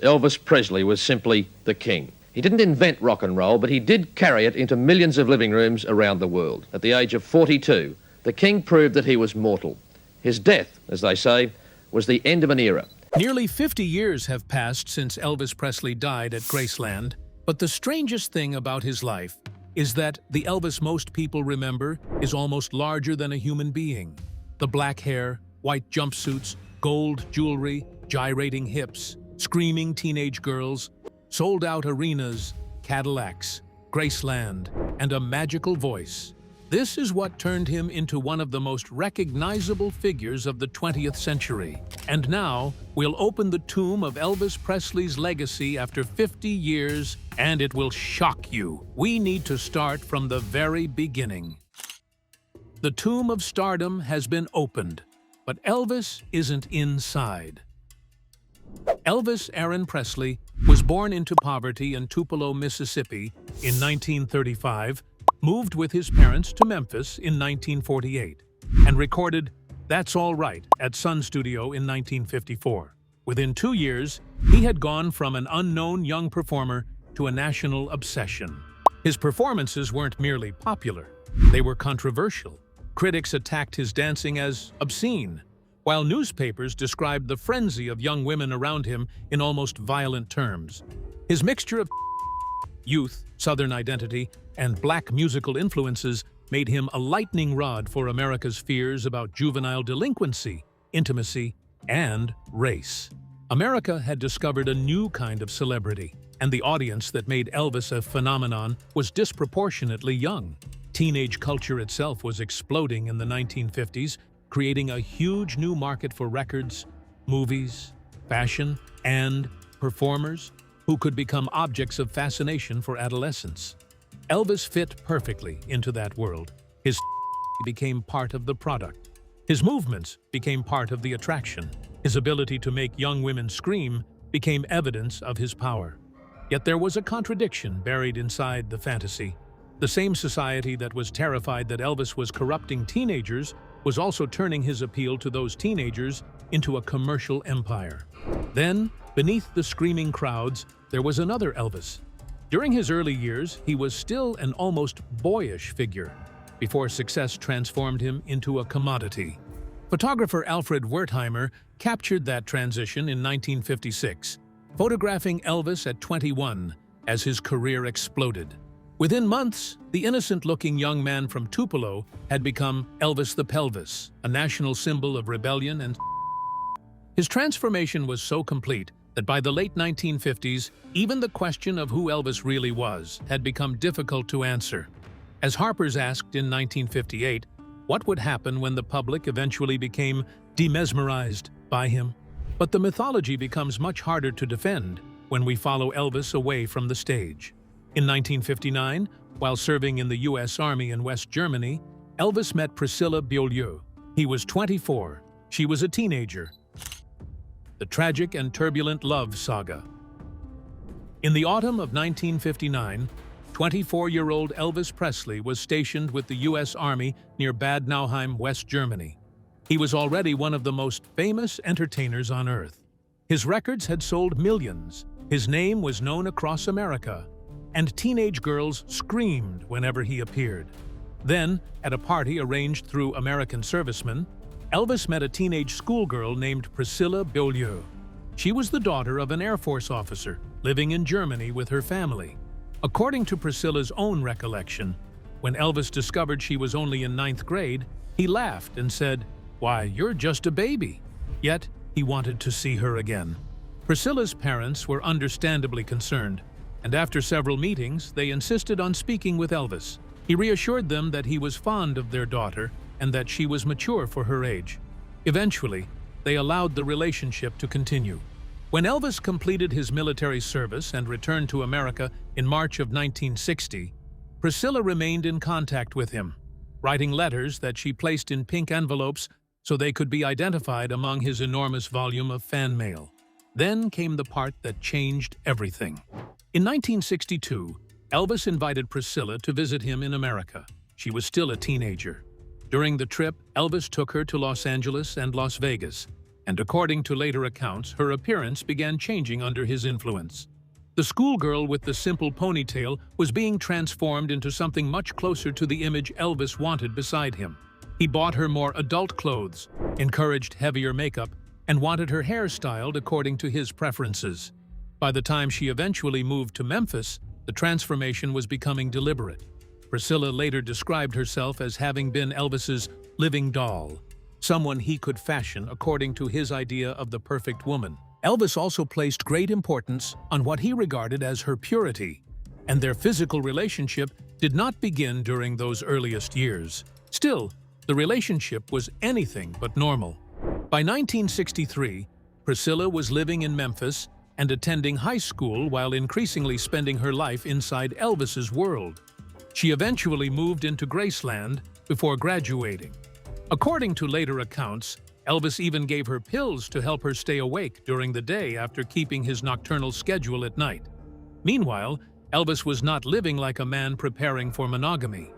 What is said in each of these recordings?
Elvis Presley was simply the king. He didn't invent rock and roll, but he did carry it into millions of living rooms around the world. At the age of 42, the king proved that he was mortal. His death, as they say, was the end of an era. Nearly 50 years have passed since Elvis Presley died at Graceland, but the strangest thing about his life is that the Elvis most people remember is almost larger than a human being. The black hair, white jumpsuits, gold jewelry, gyrating hips, screaming teenage girls, sold-out arenas, Cadillacs, Graceland, and a magical voice. This is what turned him into one of the most recognizable figures of the 20th century. And now, we'll open the tomb of Elvis Presley's legacy after 50 years, and it will shock you. We need to start from the very beginning. The tomb of stardom has been opened, but Elvis isn't inside. Elvis Aaron Presley was born into poverty in Tupelo, Mississippi in 1935, moved with his parents to Memphis in 1948, and recorded That's All Right at Sun Studio in 1954. Within 2 years, he had gone from an unknown young performer to a national obsession. His performances weren't merely popular, they were controversial. Critics attacked his dancing as obscene, while newspapers described the frenzy of young women around him in almost violent terms. His mixture of youth, Southern identity, and black musical influences made him a lightning rod for America's fears about juvenile delinquency, intimacy, and race. America had discovered a new kind of celebrity, and the audience that made Elvis a phenomenon was disproportionately young. Teenage culture itself was exploding in the 1950s, creating a huge new market for records, movies, fashion, and performers who could become objects of fascination for adolescents. Elvis fit perfectly into that world. His became part of the product. His movements became part of the attraction. His ability to make young women scream became evidence of his power. Yet there was a contradiction buried inside the fantasy. The same society that was terrified that Elvis was corrupting teenagers was also turning his appeal to those teenagers into a commercial empire. Then, beneath the screaming crowds, there was another Elvis. During his early years, he was still an almost boyish figure, before success transformed him into a commodity. Photographer Alfred Wertheimer captured that transition in 1956, photographing Elvis at 21 as his career exploded. Within months, the innocent-looking young man from Tupelo had become Elvis the Pelvis, a national symbol of rebellion and his transformation was so complete that by the late 1950s, even the question of who Elvis really was had become difficult to answer. As Harper's asked in 1958, what would happen when the public eventually became demesmerized by him? But the mythology becomes much harder to defend when we follow Elvis away from the stage. In 1959, while serving in the U.S. Army in West Germany, Elvis met Priscilla. He was 24. She was a teenager. The tragic and turbulent love saga. In the autumn of 1959, 24-year-old Elvis Presley was stationed with the U.S. Army near Bad Nauheim, West Germany. He was already one of the most famous entertainers on earth. His records had sold millions. His name was known across America, and teenage girls screamed whenever he appeared. Then, at a party arranged through American servicemen, Elvis met a teenage schoolgirl named Priscilla. She was the daughter of an Air Force officer living in Germany with her family. According to Priscilla's own recollection, when Elvis discovered she was only in 9th grade, he laughed and said, "Why, you're just a baby." Yet, he wanted to see her again. Priscilla's parents were understandably concerned, and after several meetings, they insisted on speaking with Elvis. He reassured them that he was fond of their daughter and that she was mature for her age. Eventually, they allowed the relationship to continue. When Elvis completed his military service and returned to America in March of 1960, Priscilla remained in contact with him, writing letters that she placed in pink envelopes so they could be identified among his enormous volume of fan mail. Then came the part that changed everything. In 1962, Elvis invited Priscilla to visit him in America. She was still a teenager. During the trip, Elvis took her to Los Angeles and Las Vegas, and according to later accounts, her appearance began changing under his influence. The schoolgirl with the simple ponytail was being transformed into something much closer to the image Elvis wanted beside him. He bought her more adult clothes, encouraged heavier makeup, and wanted her hair styled according to his preferences. By the time she eventually moved to Memphis, the transformation was becoming deliberate. Priscilla later described herself as having been Elvis's living doll, someone he could fashion according to his idea of the perfect woman. Elvis also placed great importance on what he regarded as her purity, and their physical relationship did not begin during those earliest years. Still, the relationship was anything but normal. By 1963, Priscilla was living in Memphis and attending high school while increasingly spending her life inside Elvis's world. She eventually moved into Graceland before graduating. According to later accounts, Elvis even gave her pills to help her stay awake during the day after keeping his nocturnal schedule at night. Meanwhile, Elvis was not living like a man preparing for monogamy.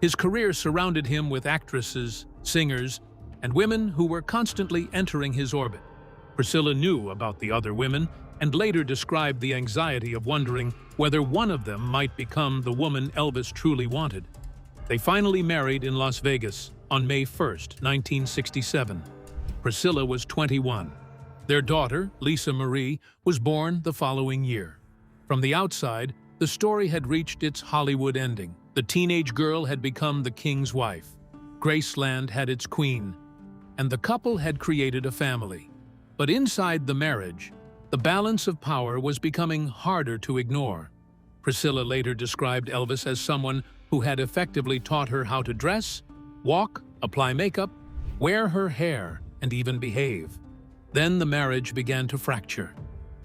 His career surrounded him with actresses, singers, and women who were constantly entering his orbit. Priscilla knew about the other women and later described the anxiety of wondering whether one of them might become the woman Elvis truly wanted. They finally married in Las Vegas on May 1, 1967. Priscilla was 21. Their daughter, Lisa Marie, was born the following year. From the outside, the story had reached its Hollywood ending. The teenage girl had become the king's wife. Graceland had its queen, and the couple had created a family. But inside the marriage, the balance of power was becoming harder to ignore. Priscilla later described Elvis as someone who had effectively taught her how to dress, walk, apply makeup, wear her hair, and even behave. Then the marriage began to fracture.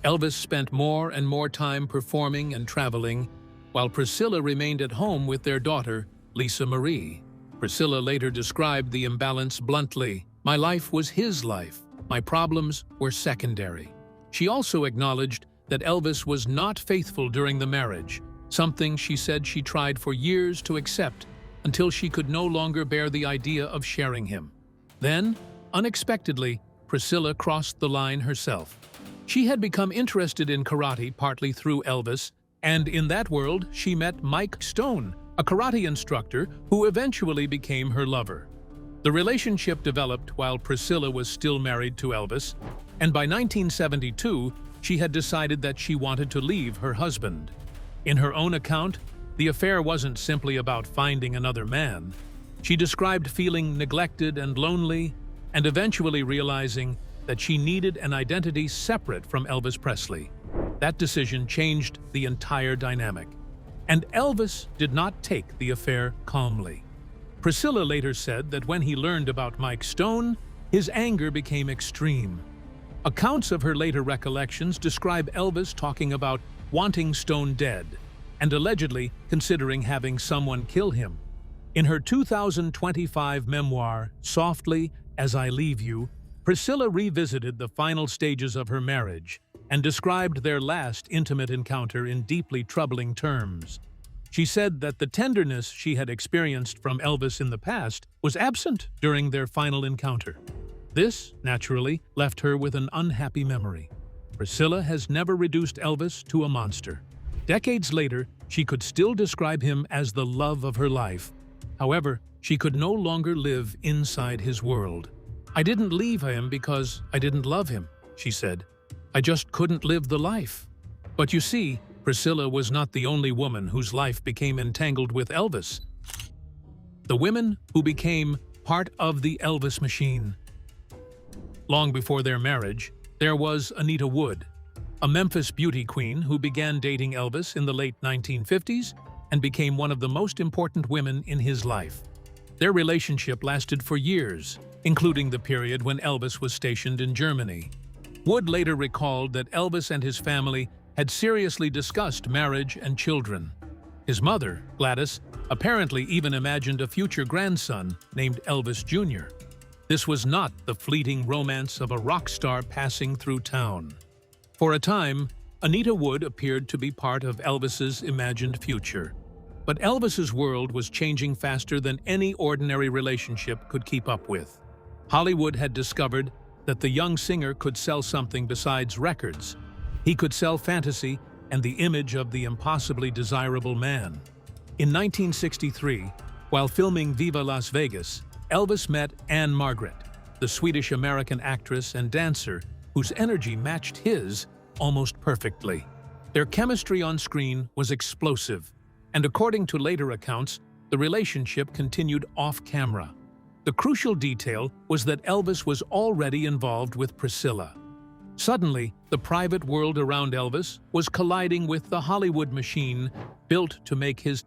Elvis spent more and more time performing and traveling, while Priscilla remained at home with their daughter, Lisa Marie. Priscilla later described the imbalance bluntly. "My life was his life. My problems were secondary." She also acknowledged that Elvis was not faithful during the marriage, something she said she tried for years to accept until she could no longer bear the idea of sharing him. Then, unexpectedly, Priscilla crossed the line herself. She had become interested in karate partly through Elvis, and in that world she met Mike Stone, a karate instructor who eventually became her lover. The relationship developed while Priscilla was still married to Elvis, and by 1972, she had decided that she wanted to leave her husband. In her own account, the affair wasn't simply about finding another man. She described feeling neglected and lonely, and eventually realizing that she needed an identity separate from Elvis Presley. That decision changed the entire dynamic, and Elvis did not take the affair calmly. Priscilla later said that when he learned about Mike Stone, his anger became extreme. Accounts of her later recollections describe Elvis talking about wanting Stone dead and allegedly considering having someone kill him. In her 2025 memoir, Softly As I Leave You, Priscilla revisited the final stages of her marriage and described their last intimate encounter in deeply troubling terms. She said that the tenderness she had experienced from Elvis in the past was absent during their final encounter. This, naturally, left her with an unhappy memory. Priscilla has never reduced Elvis to a monster. Decades later, she could still describe him as the love of her life. However, she could no longer live inside his world. "I didn't leave him because I didn't love him," she said. "I just couldn't live the life." But you see, Priscilla was not the only woman whose life became entangled with Elvis. The women who became part of the Elvis machine. Long before their marriage, there was Anita Wood, a Memphis beauty queen who began dating Elvis in the late 1950s and became one of the most important women in his life. Their relationship lasted for years, including the period when Elvis was stationed in Germany. Wood later recalled that Elvis and his family had seriously discussed marriage and children. His mother, Gladys, apparently even imagined a future grandson named Elvis Jr. This was not the fleeting romance of a rock star passing through town. For a time, Anita Wood appeared to be part of Elvis's imagined future. But Elvis's world was changing faster than any ordinary relationship could keep up with. Hollywood had discovered that the young singer could sell something besides records. He could sell fantasy and the image of the impossibly desirable man. In 1963, while filming Viva Las Vegas, Elvis met Anne Margaret, the Swedish-American actress and dancer whose energy matched his almost perfectly. Their chemistry on screen was explosive, and according to later accounts, the relationship continued off-camera. The crucial detail was that Elvis was already involved with Priscilla. Suddenly, the private world around Elvis was colliding with the Hollywood machine built to make his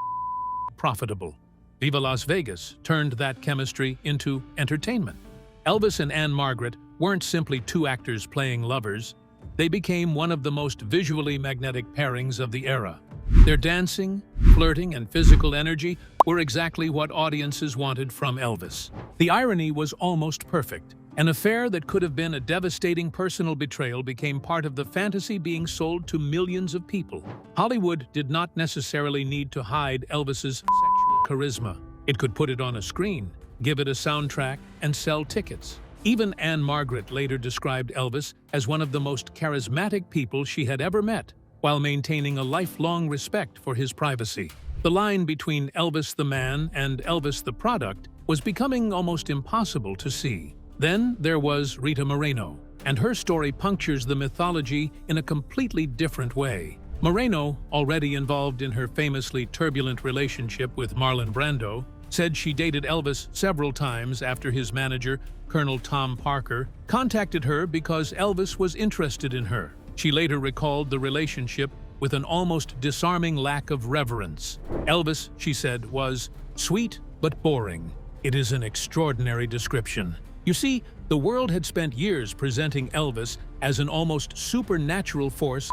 profitable. Viva Las Vegas turned that chemistry into entertainment. Elvis and Anne Margaret weren't simply two actors playing lovers. They became one of the most visually magnetic pairings of the era. Their dancing, flirting, and physical energy were exactly what audiences wanted from Elvis. The irony was almost perfect. An affair that could have been a devastating personal betrayal became part of the fantasy being sold to millions of people. Hollywood did not necessarily need to hide Elvis's sexual charisma. It could put it on a screen, give it a soundtrack, and sell tickets. Even Anne Margaret later described Elvis as one of the most charismatic people she had ever met, while maintaining a lifelong respect for his privacy. The line between Elvis the man and Elvis the product was becoming almost impossible to see. Then there was Rita Moreno, and her story punctures the mythology in a completely different way. Moreno, already involved in her famously turbulent relationship with Marlon Brando, said she dated Elvis several times after his manager, Colonel Tom Parker, contacted her because Elvis was interested in her. She later recalled the relationship with an almost disarming lack of reverence. Elvis, she said, was sweet but boring. It is an extraordinary description. You see, the world had spent years presenting Elvis as an almost supernatural force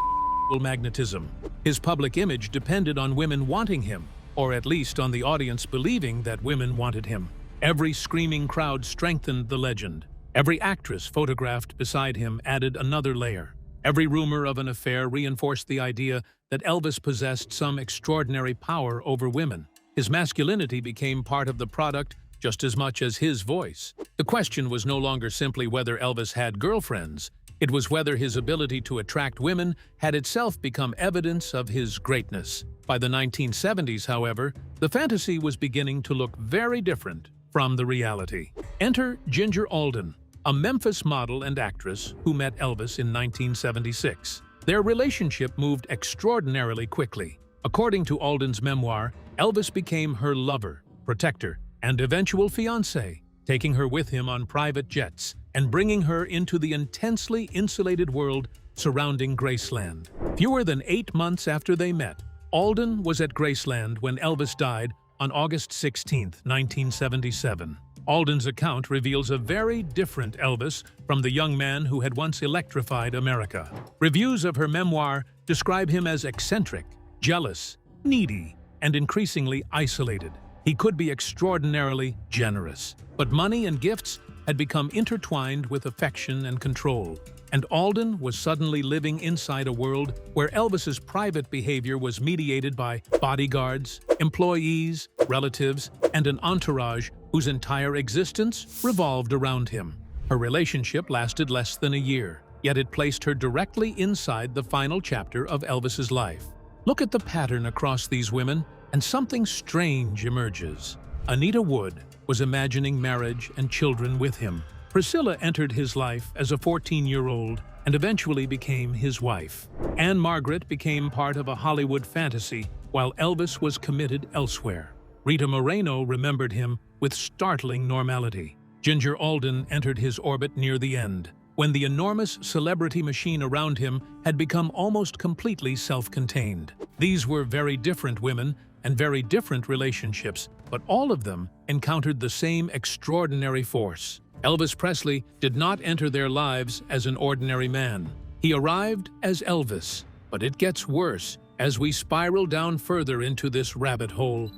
of magnetism. His public image depended on women wanting him, or at least on the audience believing that women wanted him. Every screaming crowd strengthened the legend. Every actress photographed beside him added another layer. Every rumor of an affair reinforced the idea that Elvis possessed some extraordinary power over women. His masculinity became part of the product just as much as his voice. The question was no longer simply whether Elvis had girlfriends. It was whether his ability to attract women had itself become evidence of his greatness. By the 1970s, however, the fantasy was beginning to look very different from the reality. Enter Ginger Alden, a Memphis model and actress who met Elvis in 1976. Their relationship moved extraordinarily quickly. According to Alden's memoir, Elvis became her lover, protector, and eventual fiancé, taking her with him on private jets and bringing her into the intensely insulated world surrounding Graceland. Fewer than 8 months after they met, Alden was at Graceland when Elvis died on August 16, 1977. Alden's account reveals a very different Elvis from the young man who had once electrified America. Reviews of her memoir describe him as eccentric, jealous, needy, and increasingly isolated. He could be extraordinarily generous, but money and gifts had become intertwined with affection and control, and Alden was suddenly living inside a world where Elvis's private behavior was mediated by bodyguards, employees, relatives, and an entourage whose entire existence revolved around him. Her relationship lasted less than a year, yet it placed her directly inside the final chapter of Elvis's life. Look at the pattern across these women, and something strange emerges. Anita Wood was imagining marriage and children with him. Priscilla entered his life as a 14-year-old and eventually became his wife. Anne Margaret became part of a Hollywood fantasy, while Elvis was committed elsewhere. Rita Moreno remembered him with startling normality. Ginger Alden entered his orbit near the end, when the enormous celebrity machine around him had become almost completely self-contained. These were very different women and very different relationships, but all of them encountered the same extraordinary force. Elvis Presley did not enter their lives as an ordinary man. He arrived as Elvis, but it gets worse as we spiral down further into this rabbit hole.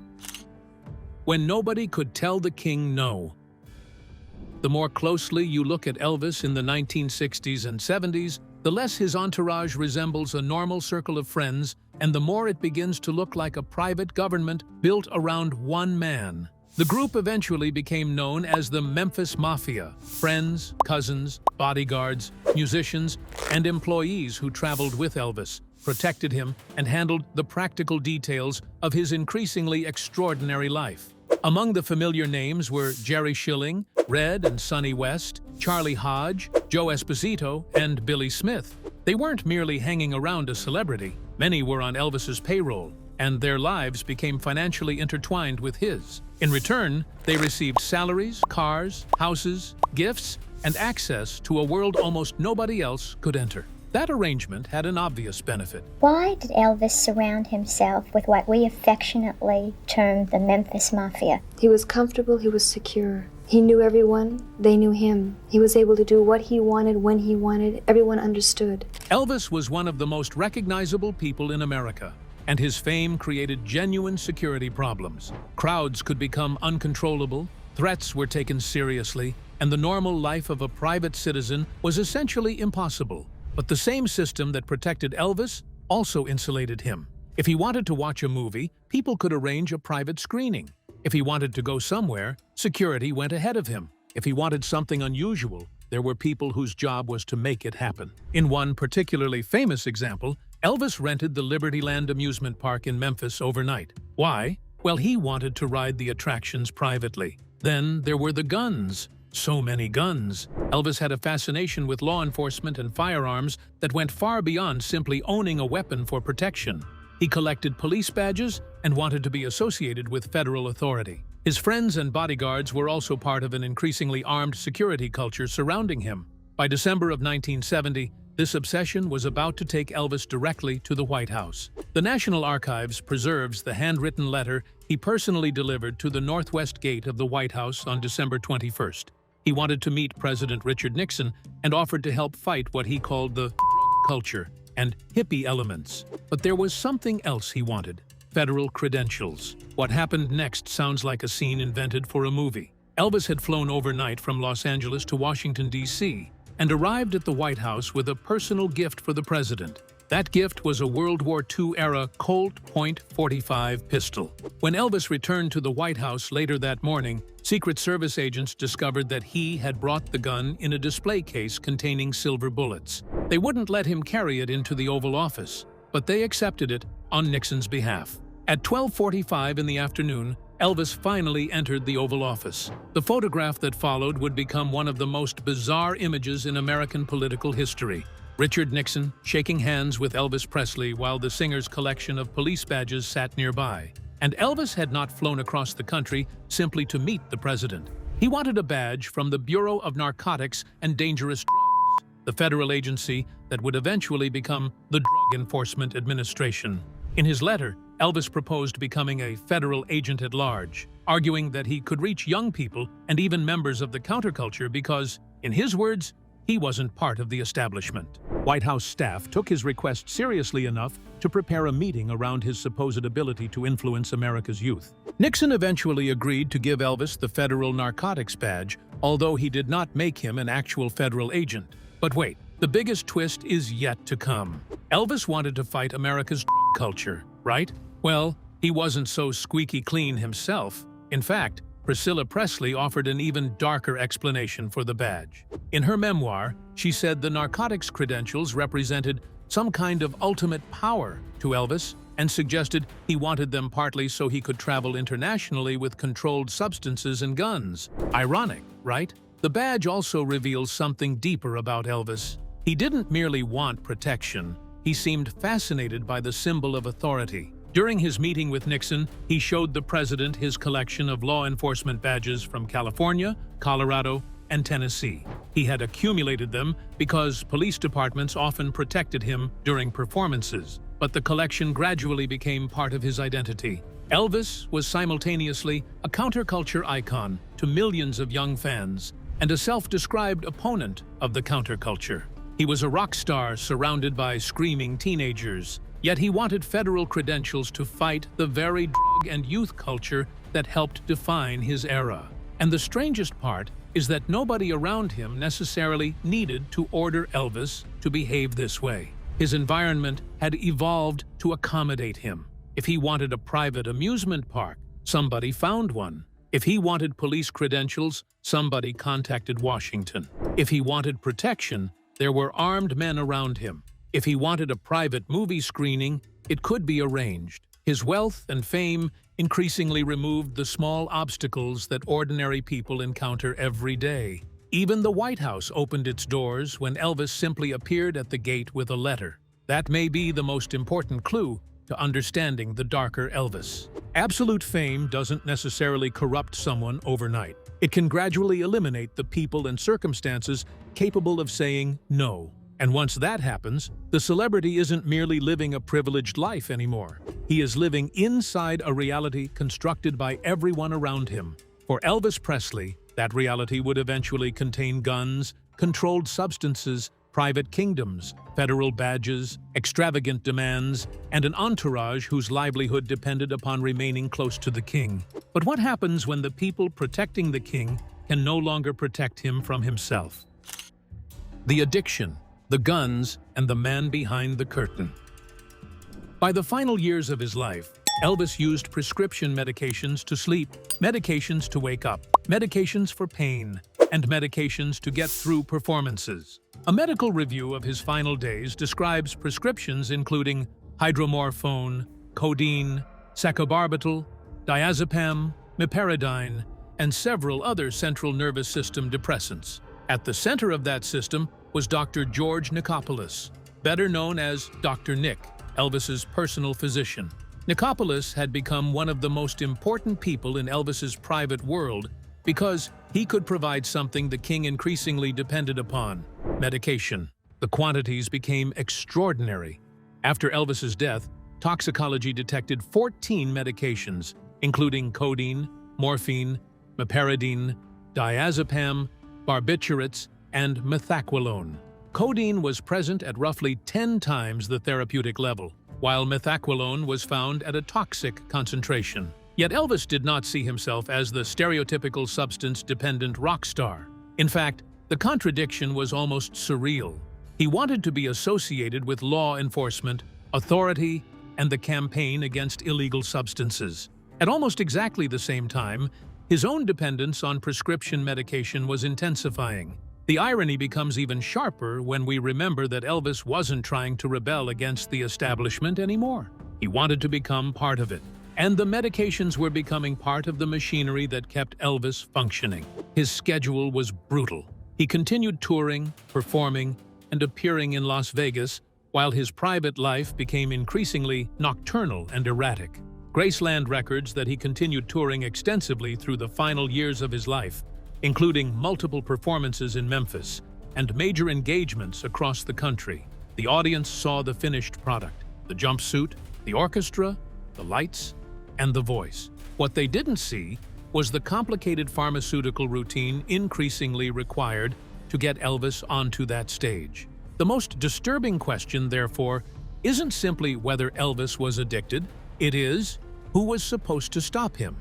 When nobody could tell the king no. The more closely you look at Elvis in the 1960s and 70s, the less his entourage resembles a normal circle of friends, and the more it begins to look like a private government built around one man. The group eventually became known as the Memphis Mafia. Friends, cousins, bodyguards, musicians, and employees who traveled with Elvis protected him and handled the practical details of his increasingly extraordinary life. Among the familiar names were Jerry Schilling, Red and Sonny West, Charlie Hodge, Joe Esposito, and Billy Smith. They weren't merely hanging around a celebrity. Many were on Elvis's payroll, and their lives became financially intertwined with his. In return, they received salaries, cars, houses, gifts, and access to a world almost nobody else could enter. That arrangement had an obvious benefit. Why did Elvis surround himself with what we affectionately term the Memphis Mafia? He was comfortable, he was secure. He knew everyone, they knew him. He was able to do what he wanted, when he wanted. Everyone understood. Elvis was one of the most recognizable people in America, and his fame created genuine security problems. Crowds could become uncontrollable, threats were taken seriously, and the normal life of a private citizen was essentially impossible. But the same system that protected Elvis also insulated him. If he wanted to watch a movie, people could arrange a private screening. If he wanted to go somewhere, security went ahead of him. If he wanted something unusual, there were people whose job was to make it happen. In one particularly famous example, Elvis rented the Libertyland amusement park in Memphis overnight. Why? Well, he wanted to ride the attractions privately. Then there were the guns. So many guns. Elvis had a fascination with law enforcement and firearms that went far beyond simply owning a weapon for protection. He collected police badges and wanted to be associated with federal authority. His friends and bodyguards were also part of an increasingly armed security culture surrounding him. By December of 1970, this obsession was about to take Elvis directly to the White House. The National Archives preserves the handwritten letter he personally delivered to the northwest gate of the White House on December 21st. He wanted to meet President Richard Nixon and offered to help fight what he called the drug culture and hippie elements. But there was something else he wanted: federal credentials. What happened next sounds like a scene invented for a movie. Elvis had flown overnight from Los Angeles to Washington, D.C., and arrived at the White House with a personal gift for the president. That gift was a World War II-era Colt .45 pistol. When Elvis returned to the White House later that morning, Secret Service agents discovered that he had brought the gun in a display case containing silver bullets. They wouldn't let him carry it into the Oval Office, but they accepted it on Nixon's behalf. At 12:45 in the afternoon, Elvis finally entered the Oval Office. The photograph that followed would become one of the most bizarre images in American political history. Richard Nixon shaking hands with Elvis Presley while the singer's collection of police badges sat nearby. And Elvis had not flown across the country simply to meet the president. He wanted a badge from the Bureau of Narcotics and Dangerous Drugs, the federal agency that would eventually become the Drug Enforcement Administration. In his letter, Elvis proposed becoming a federal agent at large, arguing that he could reach young people and even members of the counterculture because, in his words, he wasn't part of the establishment. White House staff took his request seriously enough to prepare a meeting around his supposed ability to influence America's youth. Nixon eventually agreed to give Elvis the federal narcotics badge, although he did not make him an actual federal agent. But wait, the biggest twist is yet to come. Elvis wanted to fight America's drug culture, right? Well, he wasn't so squeaky clean himself. In fact, Priscilla Presley offered an even darker explanation for the badge. In her memoir, she said the narcotics credentials represented some kind of ultimate power to Elvis and suggested he wanted them partly so he could travel internationally with controlled substances and guns. Ironic, right? The badge also reveals something deeper about Elvis. He didn't merely want protection. He seemed fascinated by the symbol of authority. During his meeting with Nixon, he showed the president his collection of law enforcement badges from California, Colorado, and Tennessee. He had accumulated them because police departments often protected him during performances, but the collection gradually became part of his identity. Elvis was simultaneously a counterculture icon to millions of young fans and a self-described opponent of the counterculture. He was a rock star surrounded by screaming teenagers, yet he wanted federal credentials to fight the very drug and youth culture that helped define his era. And the strangest part is that nobody around him necessarily needed to order Elvis to behave this way. His environment had evolved to accommodate him. If he wanted a private amusement park, somebody found one. If he wanted police credentials, somebody contacted Washington. If he wanted protection, there were armed men around him. If he wanted a private movie screening, it could be arranged. His wealth and fame increasingly removed the small obstacles that ordinary people encounter every day. Even the White House opened its doors when Elvis simply appeared at the gate with a letter. That may be the most important clue to understanding the darker Elvis. Absolute fame doesn't necessarily corrupt someone overnight. It can gradually eliminate the people and circumstances capable of saying no. And once that happens, the celebrity isn't merely living a privileged life anymore. He is living inside a reality constructed by everyone around him. For Elvis Presley, that reality would eventually contain guns, controlled substances, private kingdoms, federal badges, extravagant demands, and an entourage whose livelihood depended upon remaining close to the king. But what happens when the people protecting the king can no longer protect him from himself? The addiction, the guns, and the man behind the curtain. By the final years of his life, Elvis used prescription medications to sleep, medications to wake up, medications for pain, and medications to get through performances. A medical review of his final days describes prescriptions including hydromorphone, codeine, sacobarbital, diazepam, meperidine, and several other central nervous system depressants. At the center of that system was Dr. George Nicopolis, better known as Dr. Nick, Elvis's personal physician. Nicopolis had become one of the most important people in Elvis's private world because he could provide something the king increasingly depended upon: medication. The quantities became extraordinary. After Elvis's death, toxicology detected 14 medications, including codeine, morphine, meperidine, diazepam, barbiturates, and methaqualone. Codeine was present at roughly 10 times the therapeutic level, while methaqualone was found at a toxic concentration. Yet Elvis did not see himself as the stereotypical substance-dependent rock star. In fact, the contradiction was almost surreal. He wanted to be associated with law enforcement, authority, and the campaign against illegal substances. At almost exactly the same time, his own dependence on prescription medication was intensifying. The irony becomes even sharper when we remember that Elvis wasn't trying to rebel against the establishment anymore. He wanted to become part of it. And the medications were becoming part of the machinery that kept Elvis functioning. His schedule was brutal. He continued touring, performing, and appearing in Las Vegas, while his private life became increasingly nocturnal and erratic. Graceland records that he continued touring extensively through the final years of his life, including multiple performances in Memphis and major engagements across the country. The audience saw the finished product: the jumpsuit, the orchestra, the lights, and the voice. What they didn't see was the complicated pharmaceutical routine increasingly required to get Elvis onto that stage. The most disturbing question, therefore, isn't simply whether Elvis was addicted. It is, who was supposed to stop him?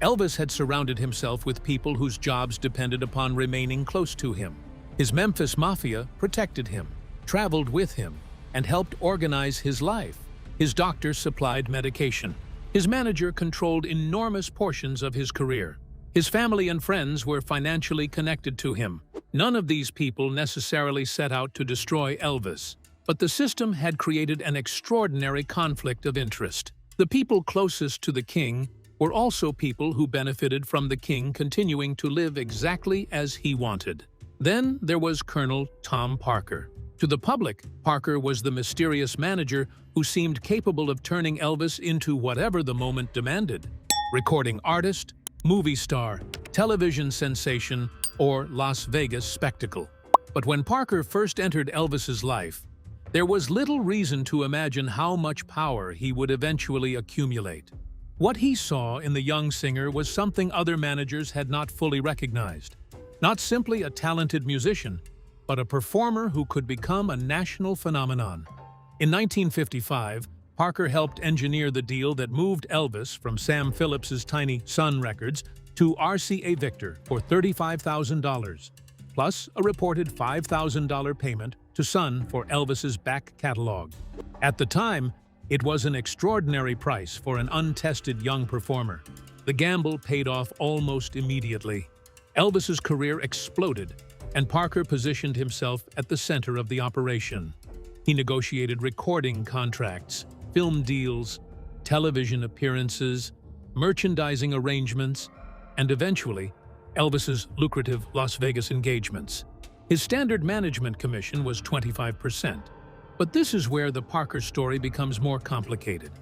Elvis had surrounded himself with people whose jobs depended upon remaining close to him. His Memphis Mafia protected him, traveled with him, and helped organize his life. His doctor supplied medication. His manager controlled enormous portions of his career. His family and friends were financially connected to him. None of these people necessarily set out to destroy Elvis, but the system had created an extraordinary conflict of interest. The people closest to the king were also people who benefited from the king continuing to live exactly as he wanted. Then there was Colonel Tom Parker. To the public, Parker was the mysterious manager who seemed capable of turning Elvis into whatever the moment demanded: recording artist, movie star, television sensation, or Las Vegas spectacle. But when Parker first entered Elvis's life, there was little reason to imagine how much power he would eventually accumulate. What he saw in the young singer was something other managers had not fully recognized. Not simply a talented musician, but a performer who could become a national phenomenon. In 1955, Parker helped engineer the deal that moved Elvis from Sam Phillips's tiny Sun Records to RCA Victor for $35,000, plus a reported $5,000 payment to Sun for Elvis's back catalog. At the time, It was an extraordinary price for an untested young performer. The gamble paid off almost immediately. Elvis's career exploded, and Parker positioned himself at the center of the operation. He negotiated recording contracts, film deals, television appearances, merchandising arrangements, and eventually, Elvis's lucrative Las Vegas engagements. His standard management commission was 25%. But this is where the Parker story becomes more complicated.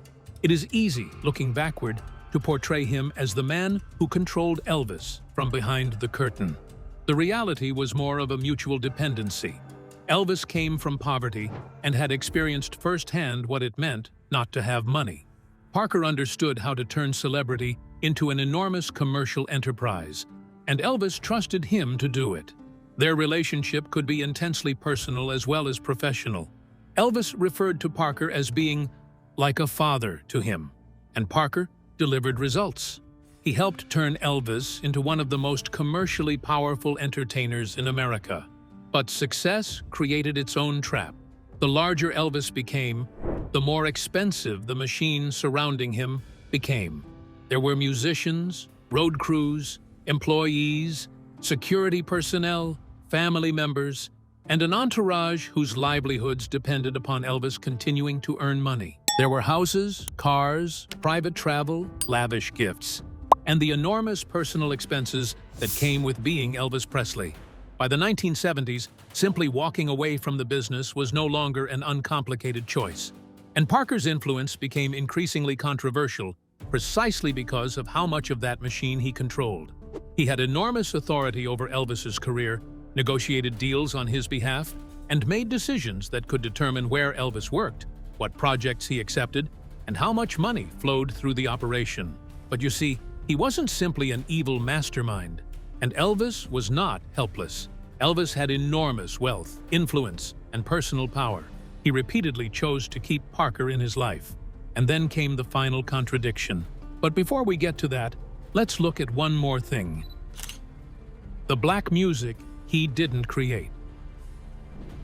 It is easy, looking backward, to portray him as the man who controlled Elvis from behind the curtain. The reality was more of a mutual dependency. Elvis came from poverty and had experienced firsthand what it meant not to have money. Parker understood how to turn celebrity into an enormous commercial enterprise, and Elvis trusted him to do it. Their relationship could be intensely personal as well as professional. Elvis referred to Parker as being like a father to him, and Parker delivered results. He helped turn Elvis into one of the most commercially powerful entertainers in America. But success created its own trap. The larger Elvis became, the more expensive the machine surrounding him became. There were musicians, road crews, employees, security personnel, family members, and an entourage whose livelihoods depended upon Elvis continuing to earn money. There were houses, cars, private travel, lavish gifts, and the enormous personal expenses that came with being Elvis Presley. By the 1970s, simply walking away from the business was no longer an uncomplicated choice. And Parker's influence became increasingly controversial precisely because of how much of that machine he controlled. He had enormous authority over Elvis's career, negotiated deals on his behalf, and made decisions that could determine where Elvis worked, what projects he accepted, and how much money flowed through the operation. But you see, he wasn't simply an evil mastermind, and Elvis was not helpless. Elvis had enormous wealth, influence, and personal power. He repeatedly chose to keep Parker in his life. And then came the final contradiction. But before we get to that, let's look at one more thing. The black music he didn't create.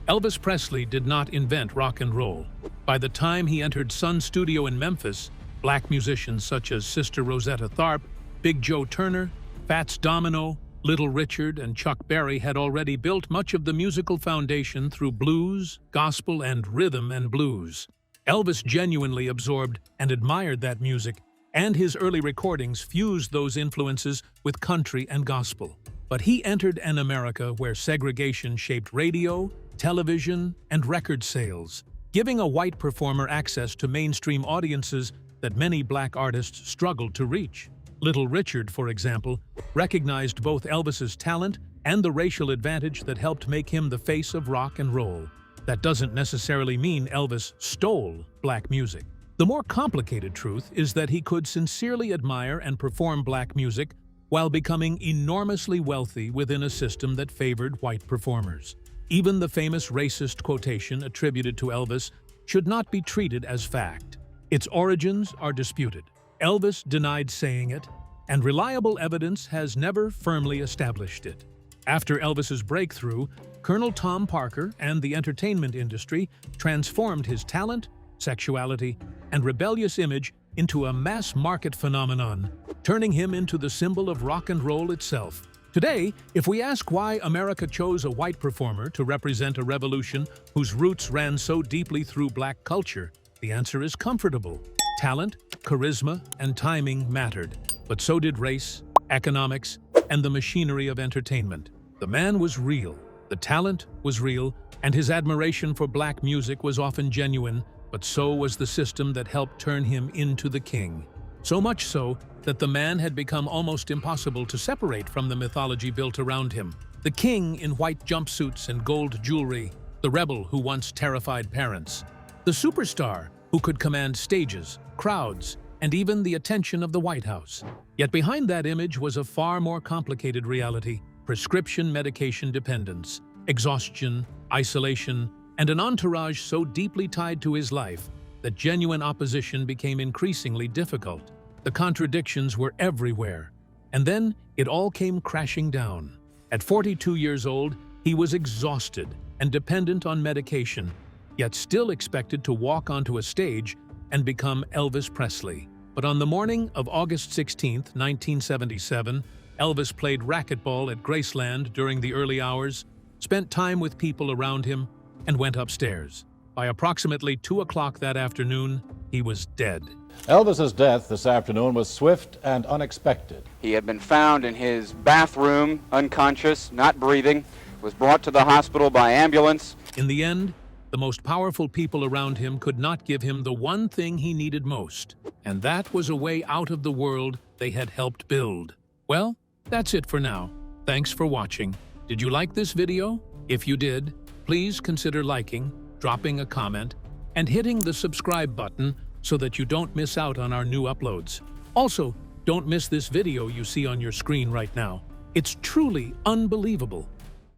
Elvis Presley did not invent rock and roll. By the time he entered Sun Studio in Memphis, black musicians such as Sister Rosetta Tharpe, Big Joe Turner, Fats Domino, Little Richard, and Chuck Berry had already built much of the musical foundation through blues, gospel, and rhythm and blues. Elvis genuinely absorbed and admired that music, and his early recordings fused those influences with country and gospel. But he entered an America where segregation shaped radio, television, and record sales, giving a white performer access to mainstream audiences that many black artists struggled to reach. Little Richard, for example, recognized both Elvis's talent and the racial advantage that helped make him the face of rock and roll. That doesn't necessarily mean Elvis stole black music. The more complicated truth is that he could sincerely admire and perform black music while becoming enormously wealthy within a system that favored white performers. Even the famous racist quotation attributed to Elvis should not be treated as fact. Its origins are disputed. Elvis denied saying it, and reliable evidence has never firmly established it. After Elvis's breakthrough, Colonel Tom Parker and the entertainment industry transformed his talent, sexuality, and rebellious image into a mass-market phenomenon, turning him into the symbol of rock and roll itself. Today, if we ask why America chose a white performer to represent a revolution whose roots ran so deeply through black culture, the answer is comfortable. Talent, charisma, and timing mattered, but so did race, economics, and the machinery of entertainment. The man was real, the talent was real, and his admiration for black music was often genuine, but so was the system that helped turn him into the king. So much so that the man had become almost impossible to separate from the mythology built around him. The king in white jumpsuits and gold jewelry, the rebel who once terrified parents, the superstar who could command stages, crowds, and even the attention of the White House. Yet behind that image was a far more complicated reality: prescription medication dependence, exhaustion, isolation, and an entourage so deeply tied to his life that genuine opposition became increasingly difficult. The contradictions were everywhere, and then it all came crashing down. At 42 years old, he was exhausted and dependent on medication, yet still expected to walk onto a stage and become Elvis Presley. But on the morning of August 16, 1977, Elvis played racquetball at Graceland during the early hours, spent time with people around him, and went upstairs. By approximately 2 o'clock that afternoon, he was dead. Elvis's death this afternoon was swift and unexpected. He had been found in his bathroom, unconscious, not breathing, was brought to the hospital by ambulance. In the end, the most powerful people around him could not give him the one thing he needed most, and that was a way out of the world they had helped build. Well, that's it for now. Thanks for watching. Did you like this video? If you did, please consider liking, dropping a comment, and hitting the subscribe button so that you don't miss out on our new uploads. Also, don't miss this video you see on your screen right now. It's truly unbelievable.